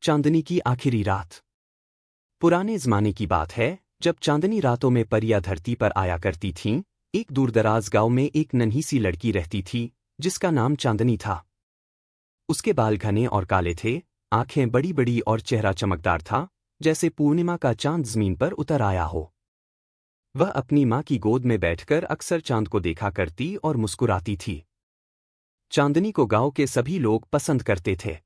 चांदनी की आखिरी रात। पुराने जमाने की बात है, जब चांदनी रातों में परियां धरती पर आया करती थीं। एक दूरदराज गांव में एक नन्ही सी लड़की रहती थी, जिसका नाम चांदनी था। उसके बाल घने और काले थे, आंखें बड़ी बड़ी और चेहरा चमकदार था, जैसे पूर्णिमा का चांद जमीन पर उतर आया हो। वह अपनी माँ की गोद में बैठकर अक्सर चांद को देखा करती और मुस्कुराती थी। चांदनी को गांव के सभी लोग पसंद करते थे।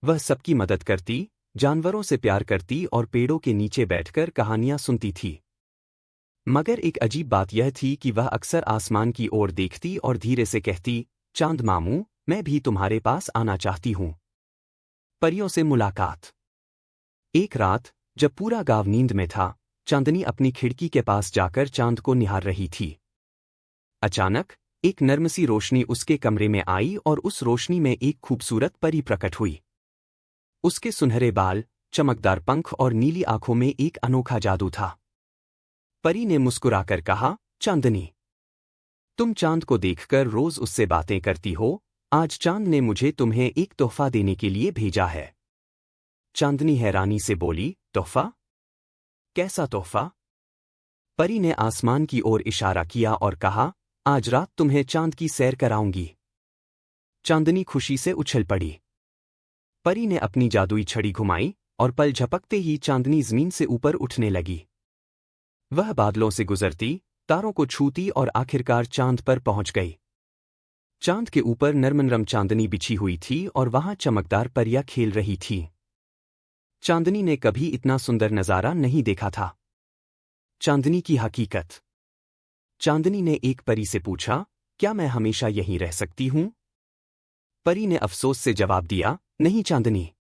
वह सबकी मदद करती, जानवरों से प्यार करती और पेड़ों के नीचे बैठकर कहानियां सुनती थी। मगर एक अजीब बात यह थी कि वह अक्सर आसमान की ओर देखती और धीरे से कहती, चांद मामू, मैं भी तुम्हारे पास आना चाहती हूँ। परियों से मुलाकात। एक रात, जब पूरा गांव नींद में था, चांदनी अपनी खिड़की के पास जाकर चांद को निहार रही थी। अचानक एक नर्म सी रोशनी उसके कमरे में आई और उस रोशनी में एक खूबसूरत परी प्रकट हुई। उसके सुनहरे बाल, चमकदार पंख और नीली आंखों में एक अनोखा जादू था। परी ने मुस्कुराकर कहा, चांदनी, तुम चांद को देखकर रोज उससे बातें करती हो। आज चांद ने मुझे तुम्हें एक तोहफा देने के लिए भेजा है। चांदनी हैरानी से बोली, तोहफा? कैसा तोहफा? परी ने आसमान की ओर इशारा किया और कहा, आज रात तुम्हें चांद की सैर कराऊंगी। चांदनी खुशी से उछल पड़ी। परी ने अपनी जादुई छड़ी घुमाई और पल झपकते ही चांदनी जमीन से ऊपर उठने लगी। वह बादलों से गुजरती, तारों को छूती और आखिरकार चांद पर पहुंच गई। चांद के ऊपर नरम चांदनी बिछी हुई थी और वहां चमकदार परियां खेल रही थीं। चांदनी ने कभी इतना सुंदर नजारा नहीं देखा था। चांदनी की हकीकत। चांदनी ने एक परी से पूछा, क्या मैं हमेशा यहीं रह सकती हूं? परी ने अफसोस से जवाब दिया, नहीं चांदनी।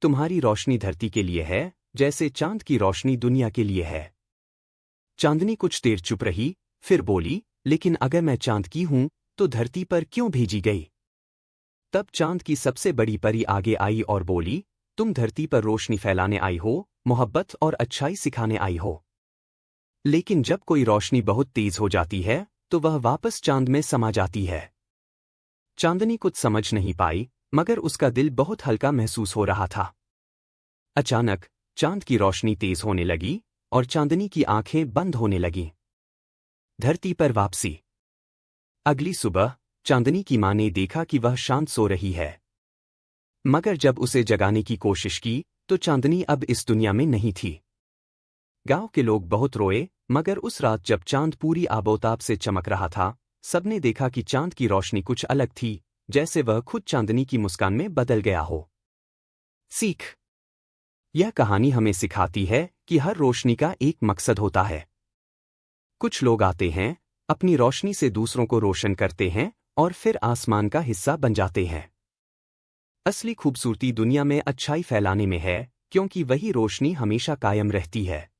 तुम्हारी रोशनी धरती के लिए है, जैसे चांद की रोशनी दुनिया के लिए है। चांदनी कुछ देर चुप रही, फिर बोली, लेकिन अगर मैं चांद की हूं, तो धरती पर क्यों भेजी गई? तब चांद की सबसे बड़ी परी आगे आई और बोली, तुम धरती पर रोशनी फैलाने आई हो, मोहब्बत और अच्छाई सिखाने आई हो। लेकिन जब कोई रोशनी बहुत तेज हो जाती है, तो वह वापस चांद में समा जाती है। चांदनी कुछ समझ नहीं पाई, मगर उसका दिल बहुत हल्का महसूस हो रहा था। अचानक चांद की रोशनी तेज होने लगी और चांदनी की आंखें बंद होने लगीं। धरती पर वापसी। अगली सुबह चांदनी की मां ने देखा कि वह शांत सो रही है। मगर जब उसे जगाने की कोशिश की, तो चांदनी अब इस दुनिया में नहीं थी। गांव के लोग बहुत रोए, मगर उस रात जब चांद पूरी आबोताब से चमक रहा था, सबने देखा कि चांद की रोशनी कुछ अलग थी, जैसे वह खुद चांदनी की मुस्कान में बदल गया हो। सीख। यह कहानी हमें सिखाती है कि हर रोशनी का एक मकसद होता है। कुछ लोग आते हैं, अपनी रोशनी से दूसरों को रोशन करते हैं और फिर आसमान का हिस्सा बन जाते हैं। असली खूबसूरती दुनिया में अच्छाई फैलाने में है, क्योंकि वही रोशनी हमेशा कायम रहती है।